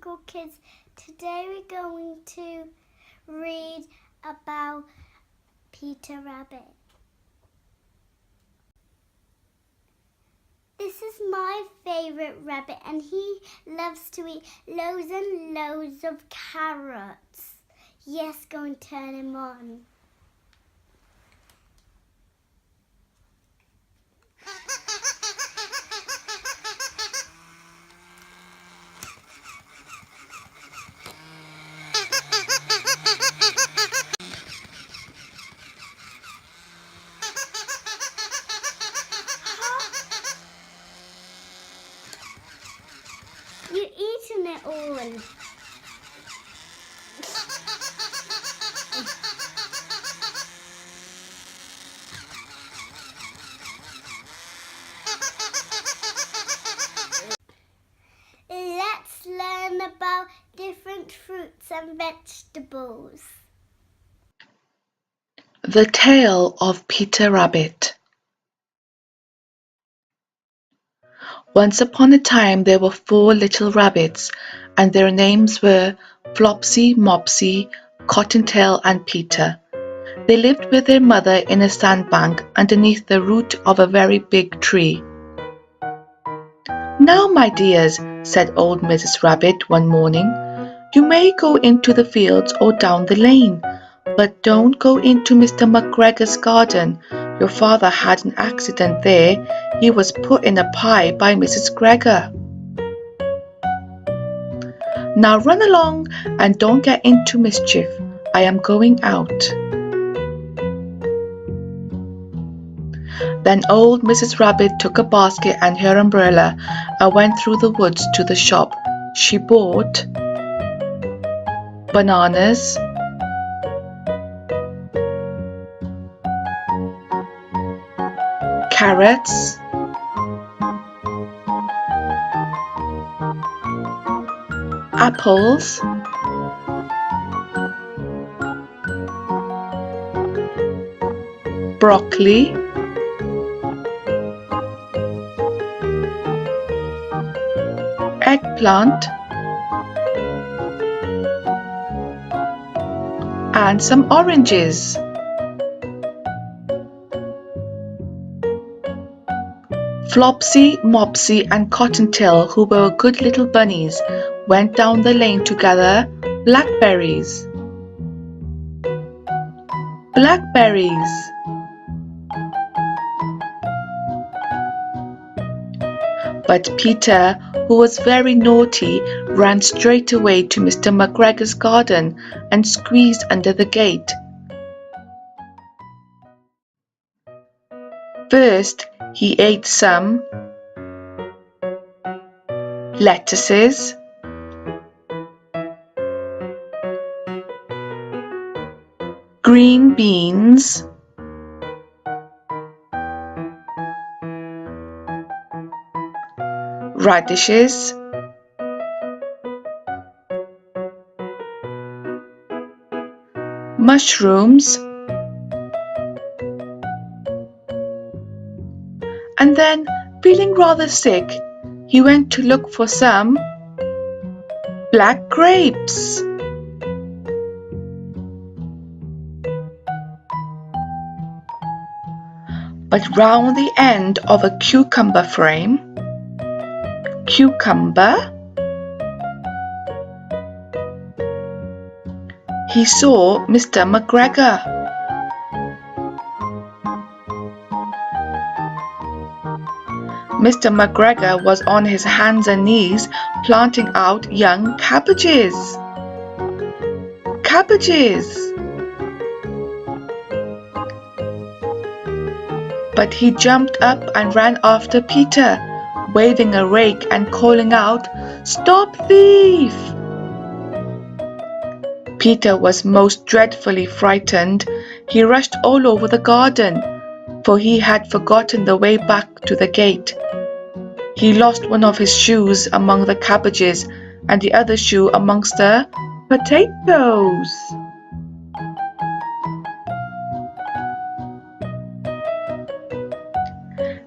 Uncle Kids. Today we're going to read about Peter Rabbit. This is my favourite rabbit and he loves to eat loads and loads of carrots. Yes, go and turn him on. You're eating it all. Let's learn about different fruits and vegetables. The Tale of Peter Rabbit. Once upon a time there were 4 little rabbits, and their names were Flopsy, Mopsy, Cottontail, and Peter. They lived with their mother in a sandbank underneath the root of a very big tree. "Now, my dears," said old Mrs. Rabbit one morning, "you may go into the fields or down the lane, but don't go into Mr Mc Gregor's garden. Your father had an accident there. He was put in a pie by Mrs. Gregor. Now run along and don't get into mischief. I am going out." Then old Mrs. Rabbit took a basket and her umbrella and went through the woods to the shop. She bought bananas, carrots, apples, broccoli, eggplant, and some oranges. Flopsy, Mopsy, and Cottontail, who were good little bunnies, went down the lane to gather blackberries. Blackberries! But Peter, who was very naughty, ran straight away to Mr Mc Gregor's garden and squeezed under the gate. First, he ate some lettuces, green beans, radishes, mushrooms, and then, feeling rather sick, he went to look for some black grapes. But round the end of a cucumber frame, cucumber, he saw Mr Mc Gregor. Mr Mc Gregor was on his hands and knees planting out young cabbages. Cabbages! But he jumped up and ran after Peter, waving a rake and calling out, "Stop thief!" Peter was most dreadfully frightened. He rushed all over the garden, for he had forgotten the way back to the gate. He lost one of his shoes among the cabbages and the other shoe amongst the potatoes.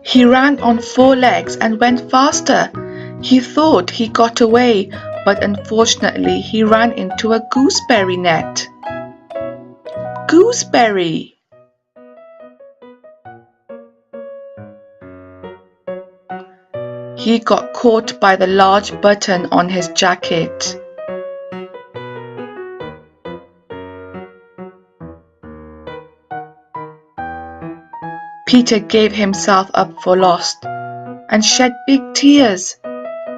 He ran on 4 legs and went faster. He thought he got away, but unfortunately he ran into a gooseberry net. Gooseberry! He got caught by the large button on his jacket. Peter gave himself up for lost and shed big tears,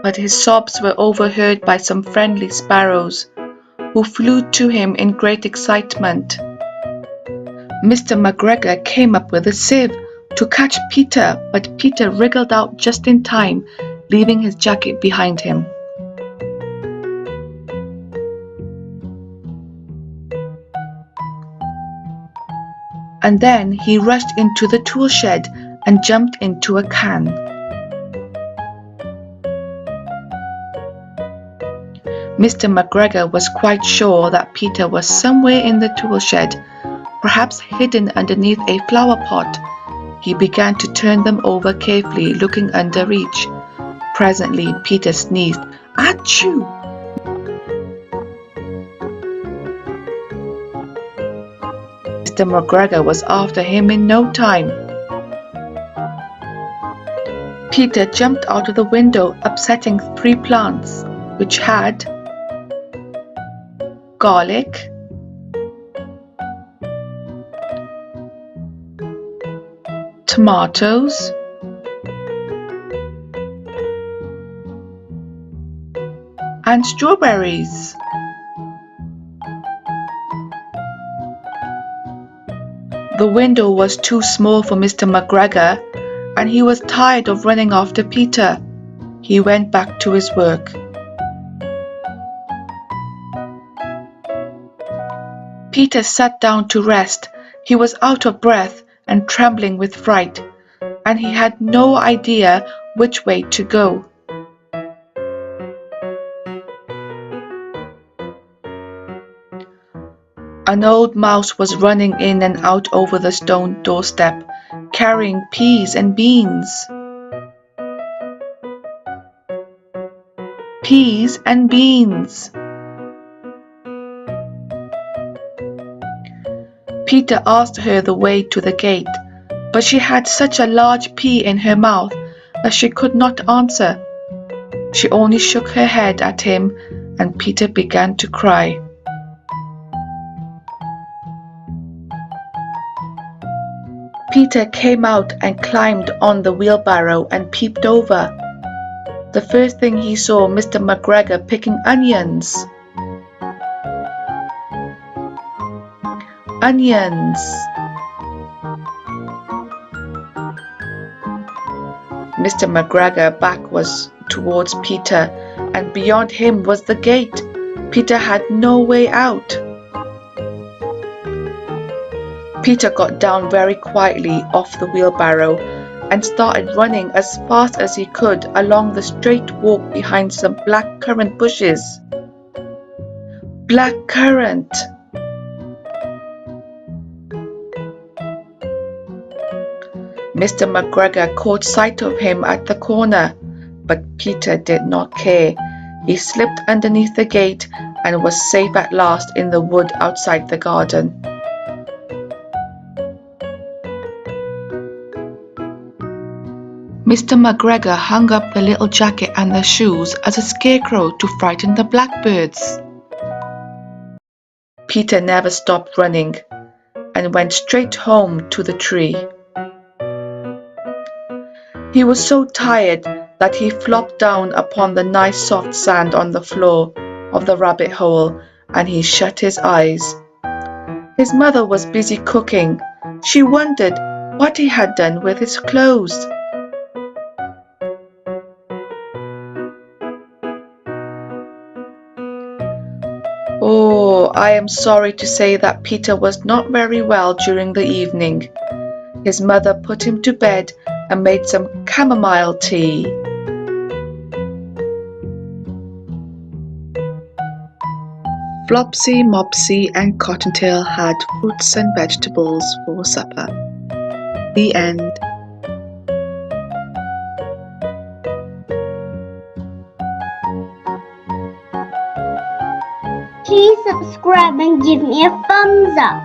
but his sobs were overheard by some friendly sparrows, who flew to him in great excitement. Mr McGregor came up with a sieve to catch Peter, but Peter wriggled out just in time, leaving his jacket behind him. And then he rushed into the tool shed and jumped into a can. Mr McGregor was quite sure that Peter was somewhere in the tool shed, perhaps hidden underneath a flower pot. He began to turn them over carefully, looking under each. Presently Peter sneezed. Achoo! Mr McGregor was after him in no time. Peter jumped out of the window, upsetting 3 plants, which had garlic, tomatoes, and strawberries. The window was too small for Mr McGregor, and he was tired of running after Peter. He went back to his work. Peter sat down to rest. He was out of breath and trembling with fright, and he had no idea which way to go. An old mouse was running in and out over the stone doorstep, carrying peas and beans. Peas and beans. Peter asked her the way to the gate, but she had such a large pea in her mouth that she could not answer. She only shook her head at him, and Peter began to cry. Peter came out and climbed on the wheelbarrow and peeped over. The first thing he saw Mr McGregor picking onions. Onions. Mr McGregor's back was towards Peter, and beyond him was the gate. Peter had no way out. Peter got down very quietly off the wheelbarrow and started running as fast as he could along the straight walk behind some black currant bushes. Black currant! Mr McGregor caught sight of him at the corner, but Peter did not care. He slipped underneath the gate and was safe at last in the wood outside the garden. Mr McGregor hung up the little jacket and the shoes as a scarecrow to frighten the blackbirds. Peter never stopped running and went straight home to the tree. He was so tired that he flopped down upon the nice soft sand on the floor of the rabbit hole, and he shut his eyes. His mother was busy cooking. She wondered what he had done with his clothes. Oh, I am sorry to say that Peter was not very well during the evening. His mother put him to bed and made some chamomile tea. Flopsy, Mopsy and Cottontail had fruits and vegetables for supper. The end. Please subscribe and give me a thumbs up.